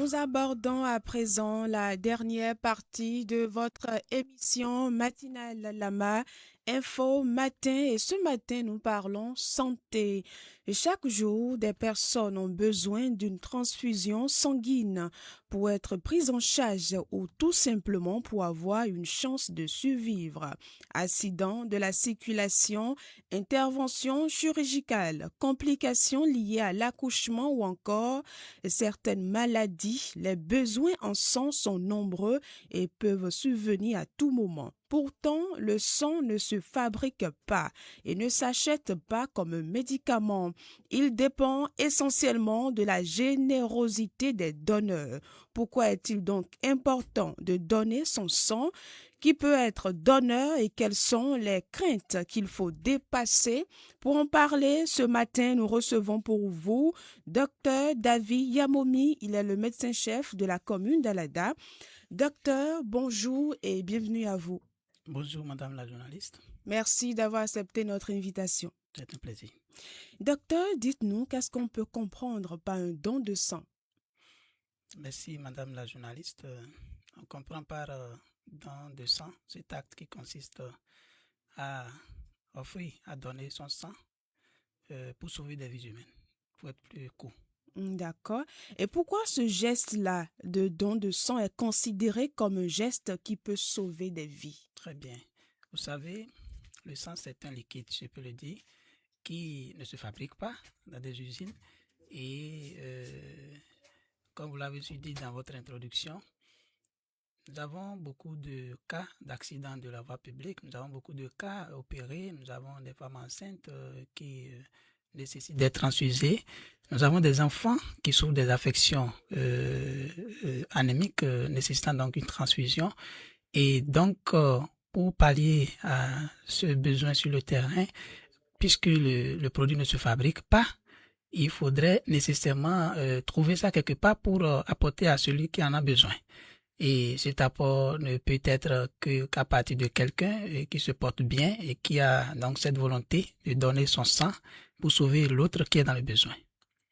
Nous abordons à présent la dernière partie de votre émission matinale Lama Info Matin et ce matin nous parlons santé. Chaque jour, des personnes ont besoin d'une transfusion sanguine pour être prises en charge ou tout simplement pour avoir une chance de survivre. Accident de la circulation, intervention chirurgicale, complications liées à l'accouchement ou encore certaines maladies, les besoins en sang sont nombreux et peuvent survenir à tout moment. Pourtant, le sang ne se fabrique pas et ne s'achète pas comme un médicament. Il dépend essentiellement de la générosité des donneurs. Pourquoi est-il donc important de donner son sang? Qui peut être donneur et quelles sont les craintes qu'il faut dépasser? Pour en parler, ce matin, nous recevons pour vous Docteur David Yamomi. Il est le médecin-chef de la commune d'Alada. Docteur, bonjour et bienvenue à vous. Bonjour, madame la journaliste. Merci d'avoir accepté notre invitation. C'est un plaisir. Docteur, dites-nous, qu'est-ce qu'on peut comprendre par un don de sang? Merci, madame la journaliste. On comprend par don de sang cet acte qui consiste à offrir, à donner son sang pour sauver des vies humaines, pour être plus court. D'accord. Et pourquoi ce geste-là de don de sang est considéré comme un geste qui peut sauver des vies? Très bien. Vous savez, le sang, c'est un liquide, je peux le dire, qui ne se fabrique pas dans des usines. Et comme vous l'avez dit dans votre introduction, nous avons beaucoup de cas d'accidents de la voie publique, nous avons beaucoup de cas opérés, nous avons des femmes enceintes qui nécessitent d'être transfusées, nous avons des enfants qui souffrent des affections anémiques nécessitant donc une transfusion. Et donc, pour pallier à ce besoin sur le terrain, puisque le produit ne se fabrique pas, il faudrait nécessairement trouver ça quelque part pour apporter à celui qui en a besoin. Et cet apport ne peut être qu'à partir de quelqu'un qui se porte bien et qui a donc cette volonté de donner son sang pour sauver l'autre qui est dans le besoin.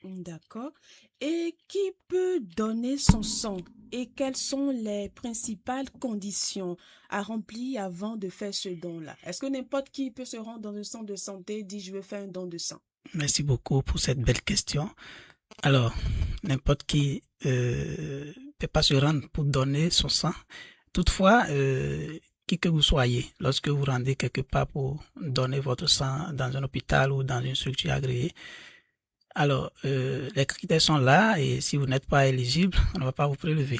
D'accord. Et qui peut donner son sang? Et quelles sont les principales conditions à remplir avant de faire ce don-là? Est-ce que n'importe qui peut se rendre dans un centre de santé et dire je veux faire un don de sang? Merci beaucoup pour cette belle question. Alors, n'importe qui peut pas se rendre pour donner son sang. Toutefois, qui que vous soyez, lorsque vous rendez quelque part pour donner votre sang dans un hôpital ou dans une structure agréée, alors les critères sont là et si vous n'êtes pas éligible, on ne va pas vous prélever.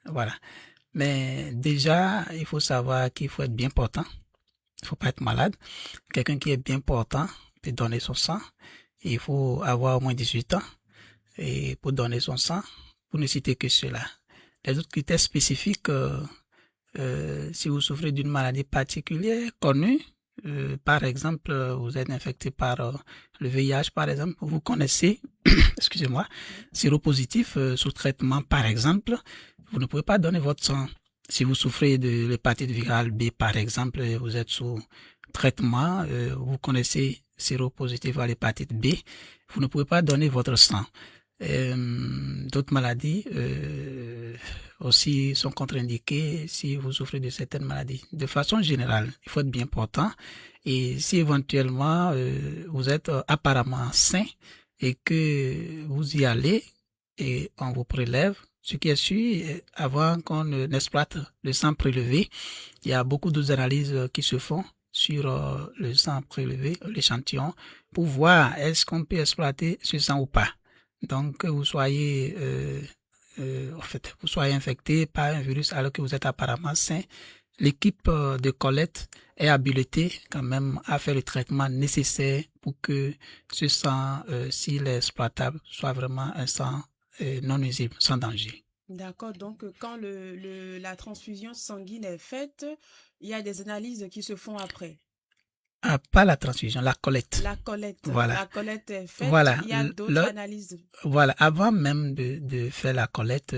Voilà. Mais déjà, il faut savoir qu'il faut être bien portant. Il faut pas être malade. Quelqu'un qui est bien portant peut donner son sang. Il faut avoir au moins 18 ans et pour donner son sang, pour ne citer que cela. Les autres critères spécifiques, si vous souffrez d'une maladie particulière connue, par exemple, vous êtes infecté par le VIH, par exemple, vous connaissez, excusez-moi, séropositif sous traitement, par exemple, vous ne pouvez pas donner votre sang. Si vous souffrez de l'hépatite virale B, par exemple, vous êtes sous traitement, vous connaissez séropositif à l'hépatite B, vous ne pouvez pas donner votre sang. D'autres maladies aussi sont contre-indiquées si vous souffrez de certaines maladies. De façon générale, il faut être bien portant et si éventuellement vous êtes apparemment sain et que vous y allez et on vous prélève, ce qui est sûr, avant qu'on exploite le sang prélevé, il y a beaucoup d'autres analyses qui se font sur le sang prélevé, l'échantillon, pour voir est-ce qu'on peut exploiter ce sang ou pas. Donc, que vous soyez, vous soyez infecté par un virus alors que vous êtes apparemment sain, l'équipe de collecte est habilitée quand même à faire le traitement nécessaire pour que ce sang, s'il est exploitable, soit vraiment un sang non nuisible, sans danger. D'accord, donc quand la transfusion sanguine est faite, il y a des analyses qui se font après. Ah, pas la transfusion, la collecte. Voilà. La collecte est faite, Voilà. il y a d'autres analyses. Voilà. Avant même de faire la collecte,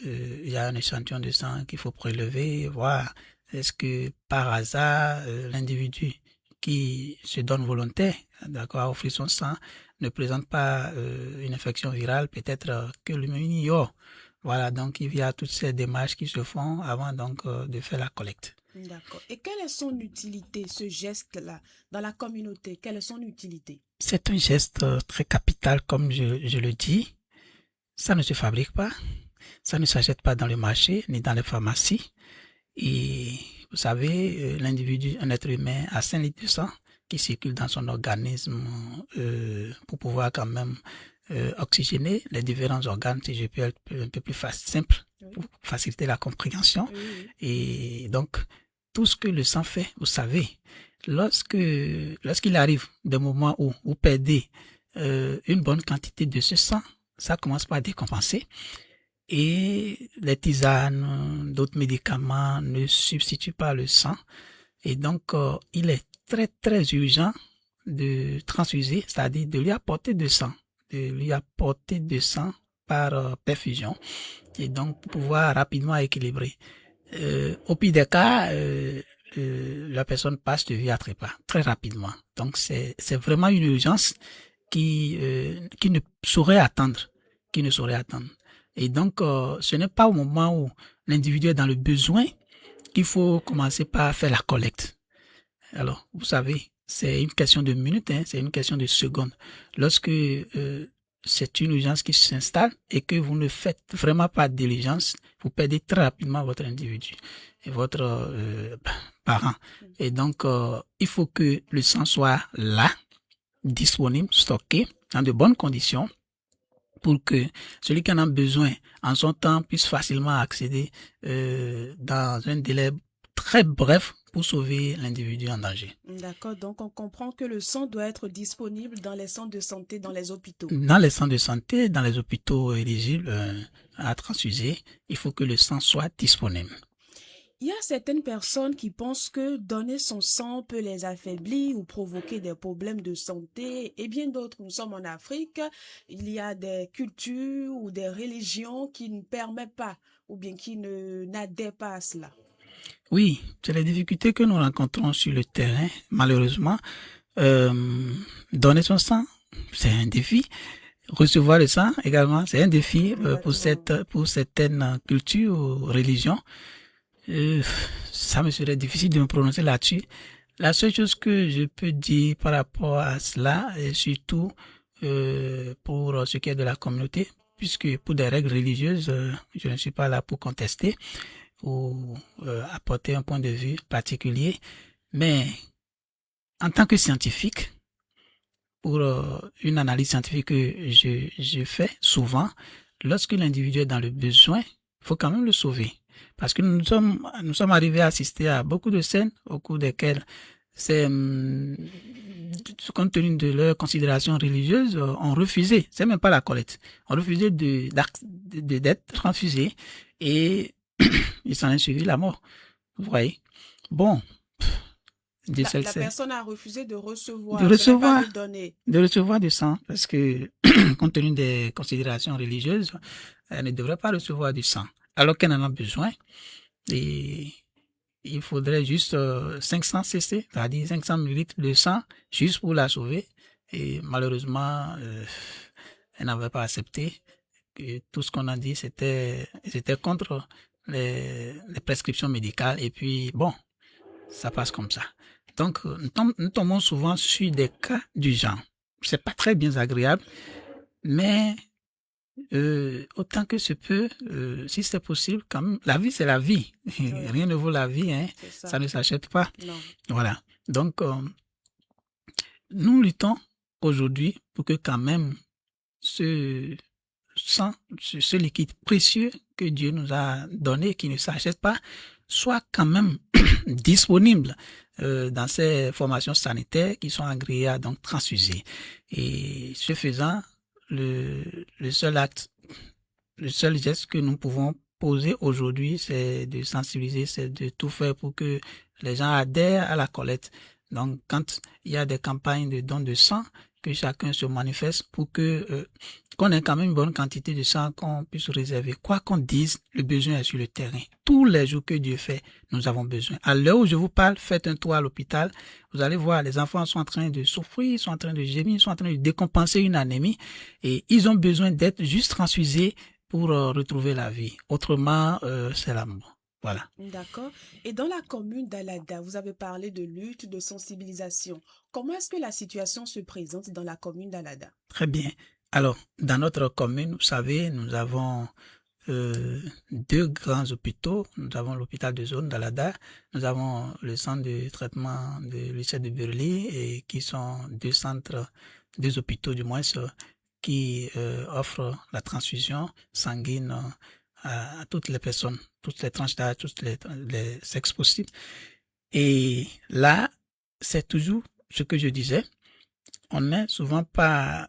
il y a un échantillon de sang qu'il faut prélever, voir est-ce que par hasard l'individu qui se donne volontaire, d'accord, à offrir son sang, ne présente pas une infection virale, peut-être que lui-même ignore. Voilà, donc il y a toutes ces démarches qui se font avant donc de faire la collecte. D'accord. Et quelle est son utilité, ce geste-là, dans la communauté? Quelle est son utilité? C'est un geste très capital, comme je le dis. Ça ne se fabrique pas, ça ne s'achète pas dans le marché ni dans les pharmacies. Et vous savez, l'individu, un être humain, a 5 litres de sang qui circulent dans son organisme pour pouvoir quand même oxygéner les différents organes, si je peux être un peu plus simple, pour faciliter la compréhension. Et donc, tout ce que le sang fait, vous savez, lorsqu'il arrive des moments où vous perdez une bonne quantité de ce sang, ça commence par décompenser. Et les tisanes, d'autres médicaments ne substituent pas le sang. Et donc, il est très, très urgent de transfuser, c'est-à-dire de lui apporter du sang, par perfusion. Et donc, pour pouvoir rapidement équilibrer. Au pire des cas, la personne passe de vie à trépas, très rapidement. Donc, c'est vraiment une urgence qui ne saurait attendre, Et donc, ce n'est pas au moment où l'individu est dans le besoin qu'il faut commencer par faire la collecte. Alors, vous savez, c'est une question de minutes, c'est une question de secondes. Lorsque c'est une urgence qui s'installe et que vous ne faites vraiment pas de diligence, vous perdez très rapidement votre individu et votre parent. Et donc, il faut que le sang soit là, disponible, stocké, dans de bonnes conditions, pour que celui qui en a besoin en son temps puisse facilement accéder dans un délai très bref pour sauver l'individu en danger. D'accord, donc on comprend que le sang doit être disponible dans les centres de santé, dans les hôpitaux. Dans les centres de santé, dans les hôpitaux éligibles à transfuser, il faut que le sang soit disponible. Il y a certaines personnes qui pensent que donner son sang peut les affaiblir ou provoquer des problèmes de santé, et bien d'autres. Nous sommes en Afrique, il y a des cultures ou des religions qui ne permettent pas ou bien qui n'adhèrent pas à cela. Oui, c'est les difficultés que nous rencontrons sur le terrain, malheureusement. Donner son sang, c'est un défi. Recevoir le sang également, c'est un défi pour certaines cultures ou religions. Ça me serait difficile de me prononcer là-dessus. La seule chose que je peux dire par rapport à cela, et surtout pour ce qui est de la communauté, puisque pour des règles religieuses, je ne suis pas là pour contester ou apporter un point de vue particulier, mais en tant que scientifique, pour une analyse scientifique que je fais souvent, lorsque l'individu est dans le besoin, il faut quand même le sauver. Parce que nous sommes arrivés à assister à beaucoup de scènes au cours desquelles compte tenu de leurs considérations religieuses, ont refusé, c'est même pas la collecte, ont refusé d'être transfusés et il s'en est suivi la mort. Vous voyez? Bon. La personne a refusé de recevoir du sang parce que compte tenu des considérations religieuses, elle ne devrait pas recevoir du sang alors qu'elle en a besoin. Et il faudrait juste 500 cc, c'est-à-dire 500 ml de sang juste pour la sauver. Et malheureusement, elle n'avait pas accepté. Et tout ce qu'on a dit, c'était contre les prescriptions médicales. Et puis, bon, ça passe comme ça. Donc, nous tombons souvent sur des cas du genre. C'est pas très bien agréable, mais autant que se peut, si c'est possible, quand même, la vie c'est la vie. Rien ne vaut la vie, ça ne s'achète pas. Non. Voilà. Donc, nous luttons aujourd'hui pour que quand même ce sang, ce liquide précieux que Dieu nous a donné, qui ne s'achète pas, soit quand même disponible dans ces formations sanitaires qui sont agréées à donc transfuser. Et ce faisant, le seul geste que nous pouvons poser aujourd'hui, c'est de sensibiliser, c'est de tout faire pour que les gens adhèrent à la collecte. Donc, quand il y a des campagnes de don de sang, que chacun se manifeste pour que qu'on ait quand même une bonne quantité de sang qu'on puisse réserver. Quoi qu'on dise, le besoin est sur le terrain. Tous les jours que Dieu fait, nous avons besoin. À l'heure où je vous parle, faites un tour à l'hôpital. Vous allez voir, les enfants sont en train de souffrir, sont en train de gémir, sont en train de décompenser une anémie et ils ont besoin d'être juste transfusés pour retrouver la vie. Autrement, c'est la mort. Voilà. D'accord. Et dans la commune d'Alada, vous avez parlé de lutte, de sensibilisation. Comment est-ce que la situation se présente dans la commune d'Alada? Très bien. Alors, dans notre commune, vous savez, nous avons deux grands hôpitaux. Nous avons l'hôpital de zone d'Alada, nous avons le centre de traitement de lycée de Burli, et qui sont deux centres, deux hôpitaux du moins, qui offrent la transfusion sanguine à toutes les personnes, toutes les tranches d'âge, tous les sexes possibles. Et là, c'est toujours ce que je disais, on n'a souvent pas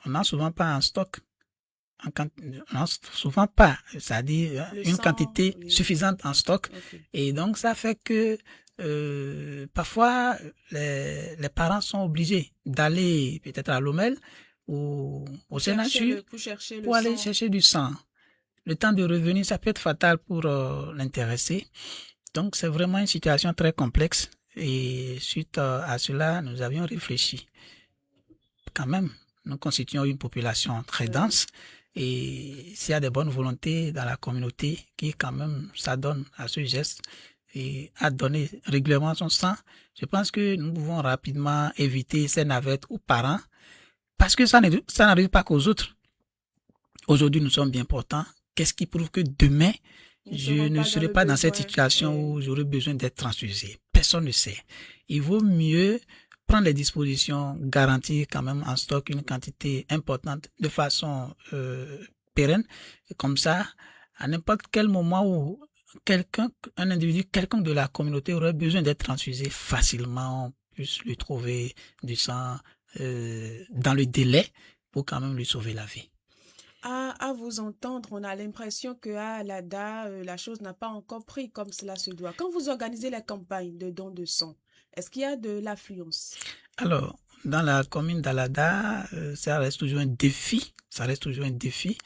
en stock, on n'a souvent pas, c'est-à-dire Le une sang, quantité oui. suffisante en stock. Ok. Et donc, ça fait que parfois, les parents sont obligés d'aller peut-être à Lomel ou au CNHU Pour chercher le pour aller sang. chercher du sang. Le temps de revenir, ça peut être fatal pour l'intéressé. Donc, c'est vraiment une situation très complexe. Et suite à cela, nous avions réfléchi. Quand même, nous constituons une population très dense, et s'il y a des bonnes volontés dans la communauté qui quand même s'adonnent à ce geste et à donner régulièrement son sang, je pense que nous pouvons rapidement éviter ces navettes aux parents, parce que ça n'arrive pas qu'aux autres. Aujourd'hui, nous sommes bien portants. Qu'est-ce qui prouve que demain, je ne serai pas dans cette situation où j'aurai besoin d'être transfusé? Personne ne sait. Il vaut mieux prendre les dispositions, garantir quand même en stock une quantité importante de façon pérenne. Et comme ça, à n'importe quel moment où un individu quelconque de la communauté aurait besoin d'être transfusé, facilement on puisse lui trouver du sang dans le délai pour quand même lui sauver la vie. À vous entendre, on a l'impression qu'à l'ADA, la chose n'a pas encore pris comme cela se doit. Quand vous organisez les campagnes de dons de sang, est-ce qu'il y a de l'affluence? Alors, dans la commune d'Alada, ça reste toujours un défi. Ça reste toujours un défi.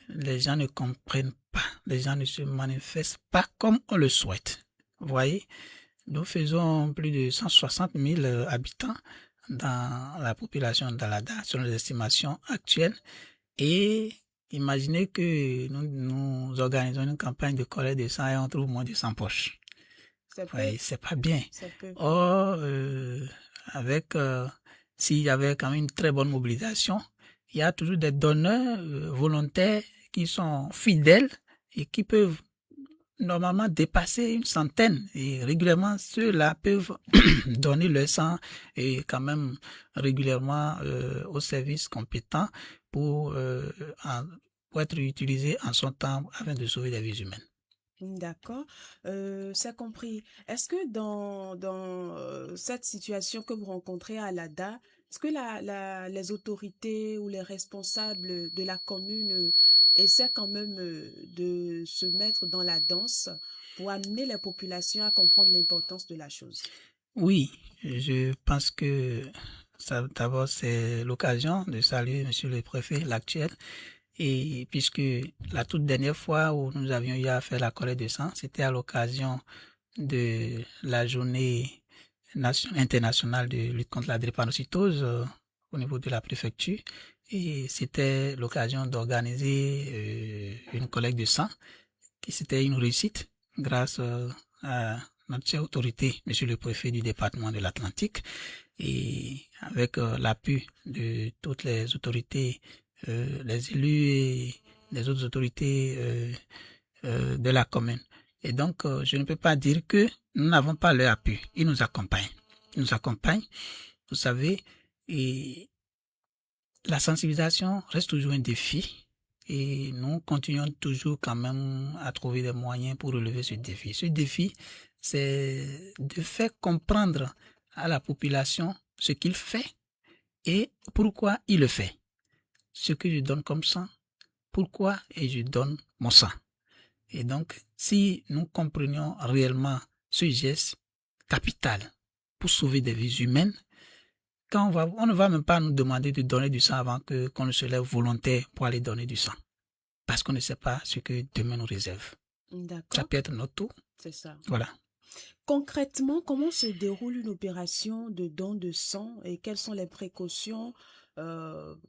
Les gens ne comprennent pas. Les gens ne se manifestent pas comme on le souhaite. Vous voyez, nous faisons plus de 160 000 habitants dans la population d'Alada, selon les estimations actuelles. Et imaginez que nous organisons une campagne de collecte de sang et on trouve moins de 100 poches. C'est peu. Oui, c'est pas bien. C'est peu. Or, s'il y avait quand même une très bonne mobilisation, il y a toujours des donneurs volontaires qui sont fidèles et qui peuvent normalement dépasser une centaine. Et régulièrement, ceux-là peuvent donner leur sang et quand même régulièrement aux services compétents pour être utilisés en son temps afin de sauver des vies humaines. D'accord, c'est compris. Est-ce que dans cette situation que vous rencontrez à l'ADA, est-ce que les autorités ou les responsables de la commune essaient quand même de se mettre dans la danse pour amener les populations à comprendre l'importance de la chose? Oui, je pense que ça, d'abord, c'est l'occasion de saluer Monsieur le Préfet, l'actuel. Et puisque la toute dernière fois où nous avions eu à faire la collecte de sang, c'était à l'occasion de la journée internationale de lutte contre la drépanocytose au niveau de la préfecture. Et c'était l'occasion d'organiser une collecte de sang, qui c'était une réussite grâce à notre chère autorité, Monsieur le Préfet du département de l'Atlantique, et avec l'appui de toutes les autorités, les élus et les autres autorités de la commune. Et donc, je ne peux pas dire que nous n'avons pas leur appui. Ils nous accompagnent. Ils nous accompagnent, vous savez, et la sensibilisation reste toujours un défi. Et nous continuons toujours quand même à trouver des moyens pour relever ce défi. Ce défi, c'est de faire comprendre à la population ce qu'il fait et pourquoi il le fait. Ce que je donne comme sang, pourquoi et je donne mon sang. Et donc, si nous comprenions réellement ce geste capital pour sauver des vies humaines, on ne va même pas nous demander de donner du sang avant qu'on ne se lève volontaire pour aller donner du sang. Parce qu'on ne sait pas ce que demain nous réserve. Ça peut être notre tour. C'est ça. Voilà. Concrètement, comment se déroule une opération de don de sang et quelles sont les précautions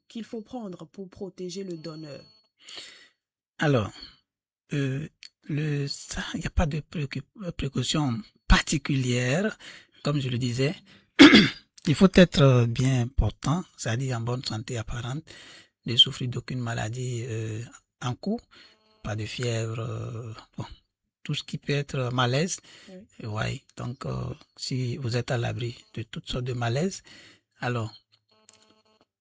qu'il faut prendre pour protéger le donneur? Alors, il n'y a pas de précaution particulière, comme je le disais. Il faut être bien portant, c'est-à-dire en bonne santé apparente, ne souffrir d'aucune maladie en cours, pas de fièvre, bon, tout ce qui peut être malaise. Oui. Ouais, donc si vous êtes à l'abri de toutes sortes de malaises, alors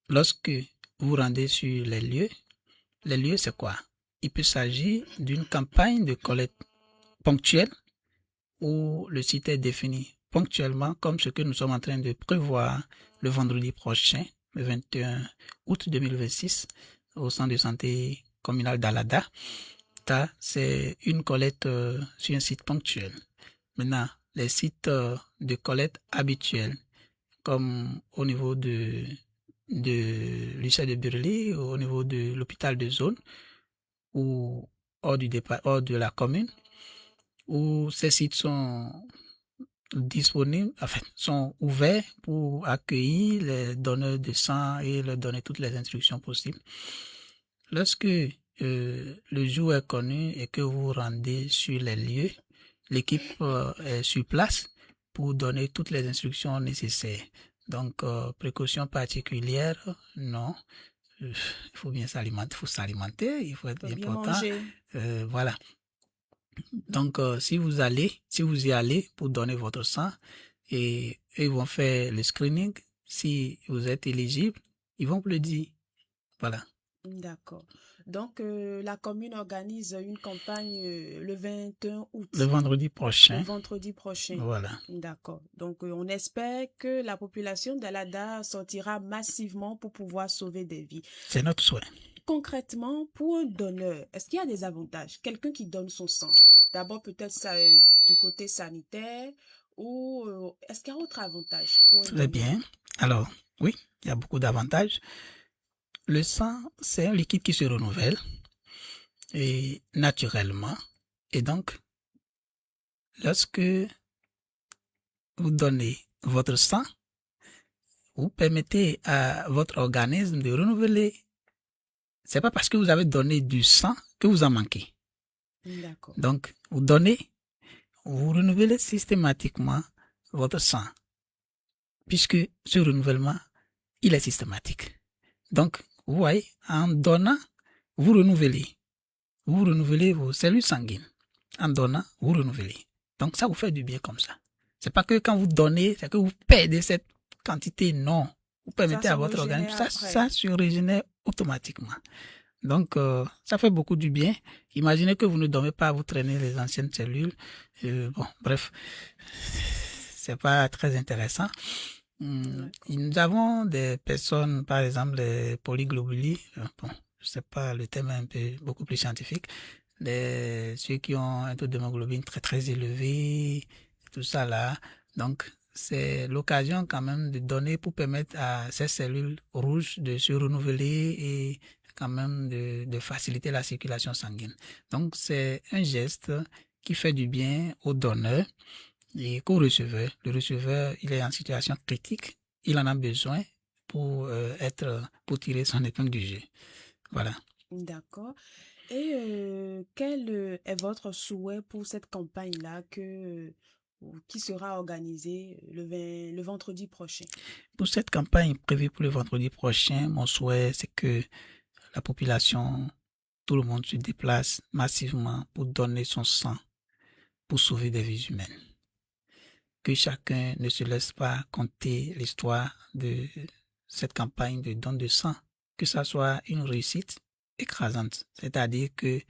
lorsque vous rendez sur les lieux c'est quoi? Il peut s'agir d'une campagne de collecte ponctuelle où le site est défini ponctuellement comme ce que nous sommes en train de prévoir le vendredi prochain, le 21 août 2026, au centre de santé communal d'Alada. Ça, c'est une collecte sur un site ponctuel. Maintenant, les sites de collecte habituels, comme au niveau de l'UCA de Burley, au niveau de l'hôpital de zone, ou hors de la commune, où ces sites sont disponibles, enfin, sont ouverts pour accueillir les donneurs de sang et leur donner toutes les instructions possibles. Lorsque le jour est connu et que vous vous rendez sur les lieux, l'équipe est sur place pour donner toutes les instructions nécessaires. Donc, précaution particulière, non. Il faut bien s'alimenter, il faut être bien portant. Voilà. Donc, si vous y allez pour donner votre sang, et ils vont faire le screening, si vous êtes éligible, ils vont vous le dire. Voilà. D'accord. Donc, la commune organise une campagne le 21 août. Le vendredi prochain. Le vendredi prochain. Voilà. D'accord. Donc, on espère que la population d'Alada sortira massivement pour pouvoir sauver des vies. C'est notre souhait. Concrètement, pour un donneur, est-ce qu'il y a des avantages? Quelqu'un qui donne son sang. D'abord, peut-être ça, du côté sanitaire, ou est-ce qu'il y a autre avantage pour un Très bien. Alors, oui, il y a beaucoup d'avantages. Le sang, c'est un liquide qui se renouvelle et naturellement. Et donc, lorsque vous donnez votre sang, vous permettez à votre organisme de renouveler. C'est pas parce que vous avez donné du sang que vous en manquez. D'accord. Donc, vous renouvelez systématiquement votre sang, puisque ce renouvellement, il est systématique. Donc, vous voyez, en donnant, vous renouvelez vos cellules sanguines. En donnant, vous renouvelez. Donc, ça vous fait du bien comme ça. C'est pas que quand vous donnez, c'est que vous perdez cette quantité, non. Vous permettez à votre organisme, ça se régénère automatiquement. Donc, ça fait beaucoup du bien. Imaginez que vous ne dormez pas, vous traînez les anciennes cellules. Bon, bref, c'est pas très intéressant. Nous avons des personnes, par exemple, les polyglobulies. Bon, je sais pas, le thème est beaucoup plus scientifique. Ceux qui ont un taux d'hémoglobine très très élevé, tout ça là. Donc, c'est l'occasion quand même de donner pour permettre à ces cellules rouges de se renouveler et quand même de faciliter la circulation sanguine. Donc, c'est un geste qui fait du bien au donneur et qu'au receveur. Le receveur, il est en situation critique, il en a besoin pour tirer son épingle du jeu. Voilà. D'accord. Et quel est votre souhait pour cette campagne-là qui sera organisée le vendredi prochain? Pour cette campagne prévue pour le vendredi prochain, mon souhait, c'est que la population, tout le monde se déplace massivement pour donner son sang, pour sauver des vies humaines. Que chacun ne se laisse pas compter l'histoire de cette campagne de don de sang, que ça soit une réussite écrasante. C'est-à-dire que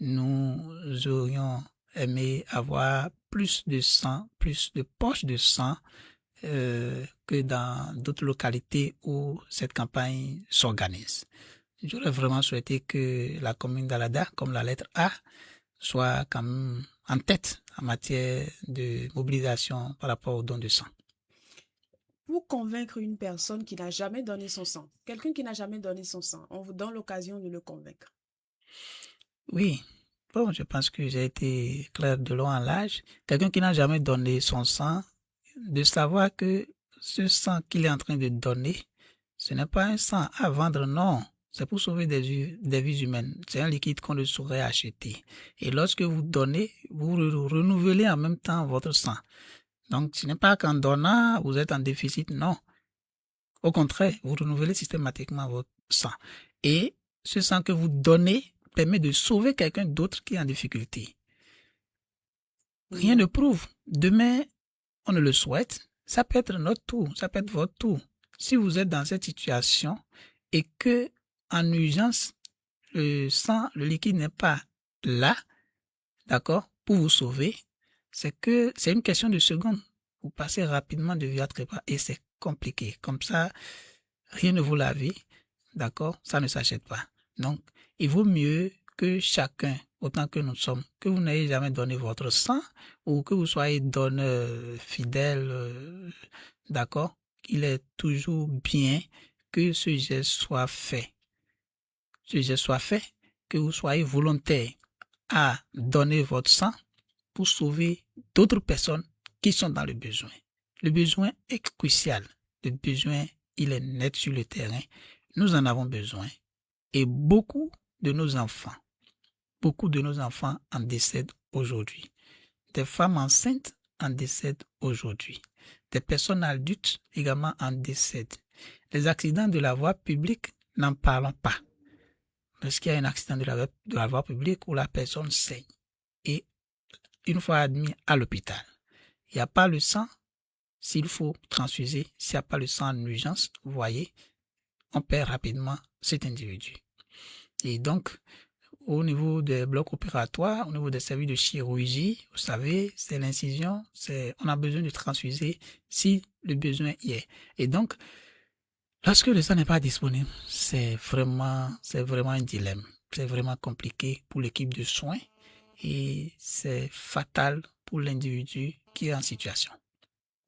nous aurions aimé avoir plus de sang, plus de poches de sang que dans d'autres localités où cette campagne s'organise. J'aurais vraiment souhaité que la commune d'Alada, comme la lettre A, soit quand même en tête en matière de mobilisation par rapport au don de sang. Pour convaincre une personne qui n'a jamais donné son sang, quelqu'un qui n'a jamais donné son sang, on vous donne l'occasion de le convaincre. Oui, bon, je pense que j'ai été clair de long en large. Quelqu'un qui n'a jamais donné son sang, de savoir que ce sang qu'il est en train de donner, ce n'est pas un sang à vendre, non. c'est pour sauver des vies humaines. C'est un liquide qu'on ne saurait acheter. Et lorsque vous donnez, vous renouvelez en même temps votre sang. Donc, ce n'est pas qu'en donnant, vous êtes en déficit, non. Au contraire, vous renouvelez systématiquement votre sang. Et ce sang que vous donnez permet de sauver quelqu'un d'autre qui est en difficulté. Rien ne prouve. Demain, on ne le souhaite. Ça peut être notre tour, ça peut être votre tour. Si vous êtes dans cette situation et que en urgence, le sang, le liquide n'est pas là, d'accord, pour vous sauver, c'est une question de secondes. Vous passez rapidement de vie à trépas et c'est compliqué. Comme ça, rien ne vaut la vie, d'accord, ça ne s'achète pas. Donc, il vaut mieux que chacun, autant que nous sommes, que vous n'ayez jamais donné votre sang ou que vous soyez donneur fidèle, d'accord, il est toujours bien que ce geste soit fait. Ce geste soit fait, que vous soyez volontaire à donner votre sang pour sauver d'autres personnes qui sont dans le besoin. Le besoin est crucial. Le besoin, il est net sur le terrain. Nous en avons besoin. Et beaucoup de nos enfants en décèdent aujourd'hui. Des femmes enceintes en décèdent aujourd'hui. Des personnes adultes également en décèdent. Les accidents de la voie publique, n'en parlons pas. Lorsqu'il y a un accident de la voie publique où la personne saigne et une fois admis à l'hôpital, il n'y a pas le sang, s'il faut transfuser, s'il n'y a pas le sang en urgence, vous voyez, on perd rapidement cet individu. Et donc, au niveau des blocs opératoires, au niveau des services de chirurgie, vous savez, c'est l'incision, on a besoin de transfuser si le besoin y est. Et donc, lorsque le sang n'est pas disponible, c'est vraiment un dilemme. C'est vraiment compliqué pour l'équipe de soins et c'est fatal pour l'individu qui est en situation.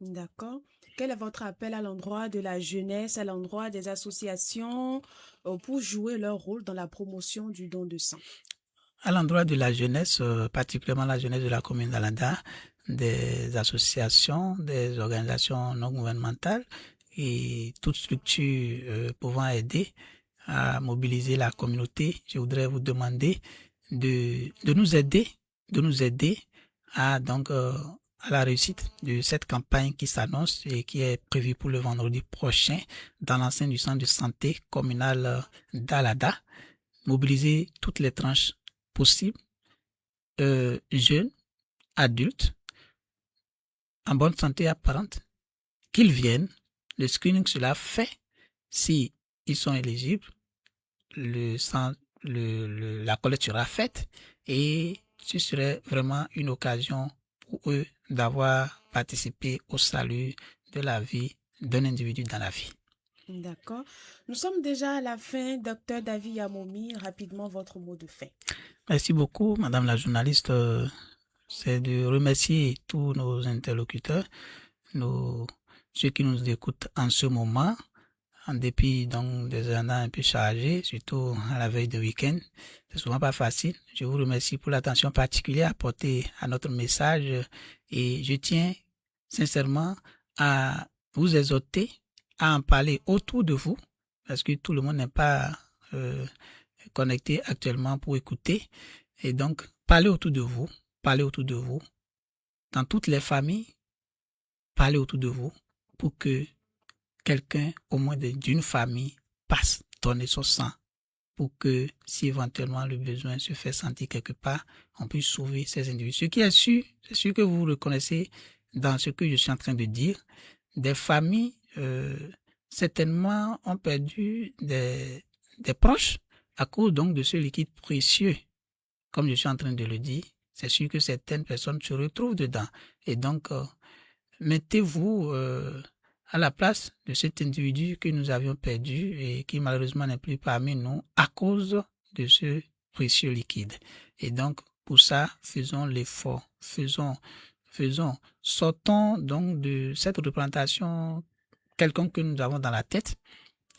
D'accord. Quel est votre appel à l'endroit de la jeunesse, à l'endroit des associations pour jouer leur rôle dans la promotion du don de sang? À l'endroit de la jeunesse, particulièrement la jeunesse de la commune d'Alanda, des associations, des organisations non gouvernementales et toute structure pouvant aider à mobiliser la communauté, je voudrais vous demander de nous aider à la réussite de cette campagne qui s'annonce et qui est prévue pour le vendredi prochain dans l'enceinte du centre de santé communal d'Alada. Mobiliser toutes les tranches possibles, jeunes, adultes, en bonne santé apparente, qu'ils viennent, le screening sera fait, si ils sont éligibles, la collecte sera faite et ce serait vraiment une occasion pour eux d'avoir participé au salut de la vie d'un individu dans la vie. D'accord. Nous sommes déjà à la fin. Docteur David Yamomi, rapidement votre mot de fin. Merci beaucoup, Madame la journaliste. C'est de remercier tous nos interlocuteurs, ceux qui nous écoutent en ce moment, en dépit donc des agendas un peu chargés, surtout à la veille de week-end. C'est souvent pas facile. Je vous remercie pour l'attention particulière apportée à notre message et je tiens sincèrement à vous exhorter à en parler autour de vous parce que tout le monde n'est pas connecté actuellement pour écouter. Et donc, parlez autour de vous, dans toutes les familles, parlez autour de vous pour que quelqu'un, au moins d'une famille, passe donner son sang pour que, si éventuellement le besoin se fait sentir quelque part, on puisse sauver ces individus. Ce qui est sûr, c'est sûr que vous reconnaissez dans ce que je suis en train de dire, des familles certainement ont perdu des proches à cause donc de ce liquide précieux. Comme je suis en train de le dire, c'est sûr que certaines personnes se retrouvent dedans. Et donc, mettez-vous à la place de cet individu que nous avions perdu et qui malheureusement n'est plus parmi nous à cause de ce précieux liquide. Et donc, pour ça, faisons l'effort, sortons donc de cette représentation quelconque que nous avons dans la tête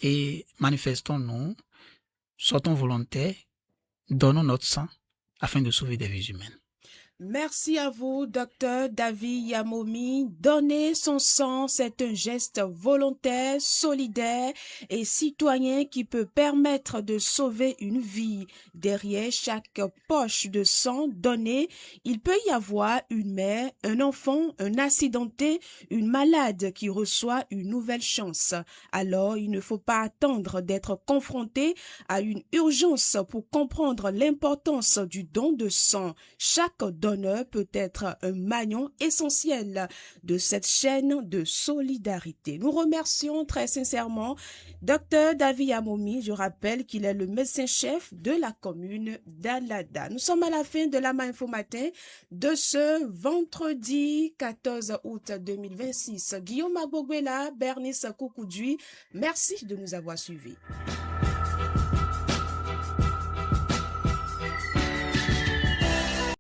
et manifestons-nous, sortons volontaires, donnons notre sang afin de sauver des vies humaines. Merci à vous, docteur David Yamomi. Donner son sang, c'est un geste volontaire, solidaire et citoyen qui peut permettre de sauver une vie. Derrière chaque poche de sang donnée, il peut y avoir une mère, un enfant, un accidenté, une malade qui reçoit une nouvelle chance. Alors, il ne faut pas attendre d'être confronté à une urgence pour comprendre l'importance du don de sang. Chaque donneur peut être un maillon essentiel de cette chaîne de solidarité. Nous remercions très sincèrement Dr David Yamomi. Je rappelle qu'il est le médecin-chef de la commune d'Alada. Nous sommes à la fin de la Info Matin de ce vendredi 14 août 2026. Guillaume Agboguela, Bernice Koukoudui, merci de nous avoir suivis.